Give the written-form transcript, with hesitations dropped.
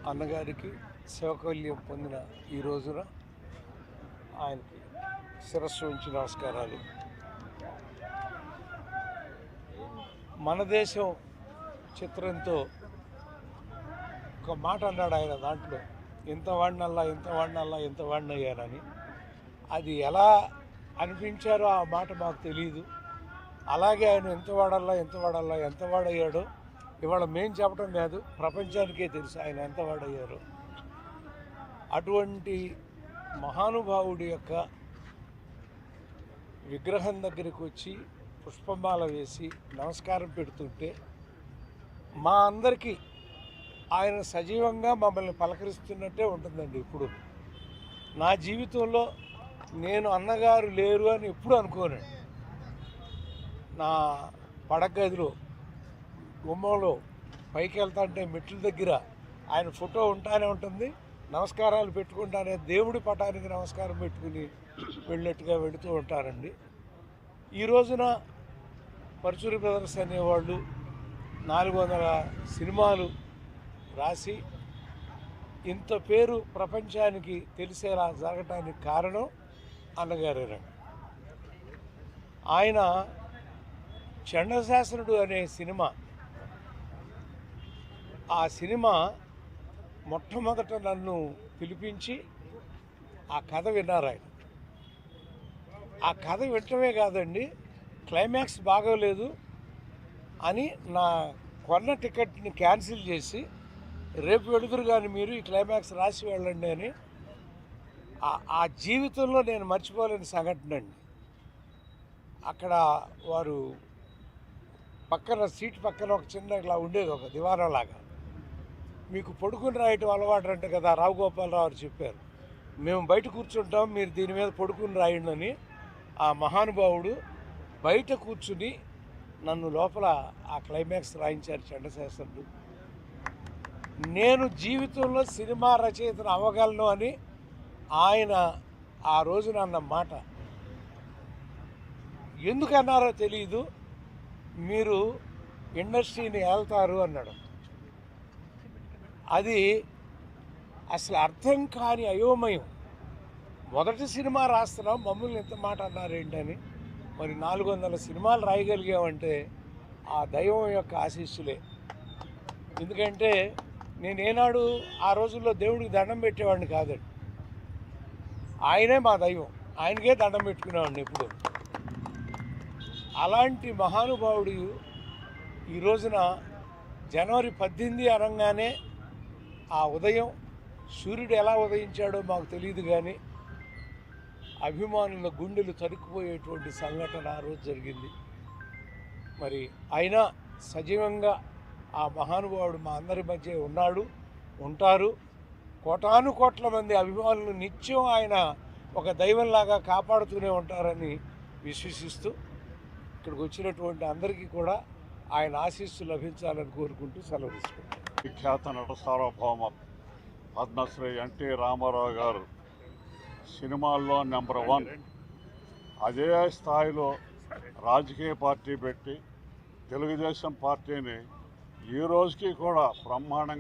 అన్నగారికి శివకల్యం పొందిన ఈ రోజున ఆయనకి శిరస్సు ఉంచి నమస్కారాలు. మన దేశం చిత్రంతో ఒక మాట అన్నాడు ఆయన, దాంట్లో ఎంత వాడినయ్యానని. అది ఎలా అనిపించారో ఆ మాట మాకు తెలియదు. అలాగే ఆయన ఎంత వాడయ్యాడో ఇవాళ మేం చెప్పడం కాదు, ప్రపంచానికే తెలుసు ఆయన ఎంత వాడయ్యారో. అటువంటి మహానుభావుడి యొక్క విగ్రహం దగ్గరికి వచ్చి పుష్పమాల వేసి నమస్కారం పెడుతుంటే మా అందరికీ ఆయన సజీవంగా మమ్మల్ని పలకరిస్తున్నట్టే ఉంటుందండి. ఇప్పుడు నా జీవితంలో నేను అన్నగారు లేరు అని ఎప్పుడు అనుకోనండి. నా పడగదిలో గుమ్మంలో పైకి వెళ్తాంటే మెట్ల దగ్గర ఆయన ఫోటో ఉంటానే ఉంటుంది. నమస్కారాలు పెట్టుకుంటానే దేవుడి పటానికి నమస్కారం పెట్టుకుని వెళ్ళినట్టుగా వెళుతూ ఉంటారండి. ఈ రోజున పరుచూరి బ్రదర్స్ అనేవాళ్ళు 400 సినిమాలు రాసి ఇంత పేరు ప్రపంచానికి తెలిసేలా జరగటానికి కారణం అన్నగారేనండి. ఆయన చండశాసనుడు అనే సినిమా, ఆ సినిమా మొట్టమొదట నన్ను పిలిపించి ఆ కథ విన్నారు ఆయన. ఆ కథ వినటమే కాదండి, క్లైమాక్స్ బాగోలేదు అని నా కొన్న టికెట్ని క్యాన్సిల్ చేసి రేపు వెళుతురు కానీ మీరు ఈ క్లైమాక్స్ రాసి వెళ్ళండి అని. ఆ జీవితంలో నేను మర్చిపోలేని సంఘటన అండి. అక్కడ వారు పక్కన సీట్ పక్కన ఒక చిన్న ఇలా ఉండేది, ఒక దివాణంలాగా. మీకు పడుకుని రాయటం అలవాటు అంటే కదా, రావు గోపాలరావు గారు చెప్పారు, మేము బయట కూర్చుంటాం, మీరు దీని మీద పడుకుని రాయండి అని. ఆ మహానుభావుడు బయట కూర్చుని నన్ను లోపల ఆ క్లైమాక్స్ రాయించారు చండశాసనుడు. నేను జీవితంలో సినిమా రచయితను అవ్వగలను అని ఆయన ఆ రోజున అన్న మాట ఎందుకన్నారో తెలియదు. మీరు ఇండస్ట్రీని ఏళ్తారు అన్నాడు. అది అసలు అర్థం కాని అయోమయం. మొదటి సినిమా రాస్తున్నాం, మమ్మల్ని ఎంత మాట అన్నారేంటని. మరి 400 సినిమాలు రాయగలిగామంటే ఆ దైవం యొక్క ఆశీస్సులే. ఎందుకంటే నేనేనాడు ఆ రోజుల్లో దేవుడికి దండం పెట్టేవాడిని కాదండి. ఆయనే మా దైవం, ఆయనకే దండం పెట్టుకునేవాడిని ఎప్పుడు. అలాంటి మహానుభావుడు ఈ రోజున జనవరి 18 అనగానే ఆ ఉదయం సూర్యుడు ఎలా ఉదయించాడో మాకు తెలియదు, కానీ అభిమానుల గుండెలు తరుక్కుపోయేటువంటి సంఘటన ఆ రోజు జరిగింది. మరి అయినా సజీవంగా ఆ మహానుభావుడు మా అందరి మధ్య ఉన్నాడు, ఉంటారు. కోటాను కోట్ల మంది అభిమానులు నిత్యం ఆయన ఒక దైవంలాగా కాపాడుతూనే ఉంటారని విశ్వసిస్తూ ఇక్కడికి వచ్చినటువంటి అందరికీ కూడా ఆయన ఆశీస్సులు లభించాలని కోరుకుంటూ సెలవు తీసుకుంటాం. విఖ్యాత నట సార్వభౌమ పద్మశ్రీ ఎన్టీ రామారావు గారు సినిమాల్లో నెంబర్ 1. అదే స్థాయిలో రాజకీయ పార్టీ పెట్టి తెలుగుదేశం పార్టీని ఈ రోజుకి కూడా బ్రహ్మాండంగా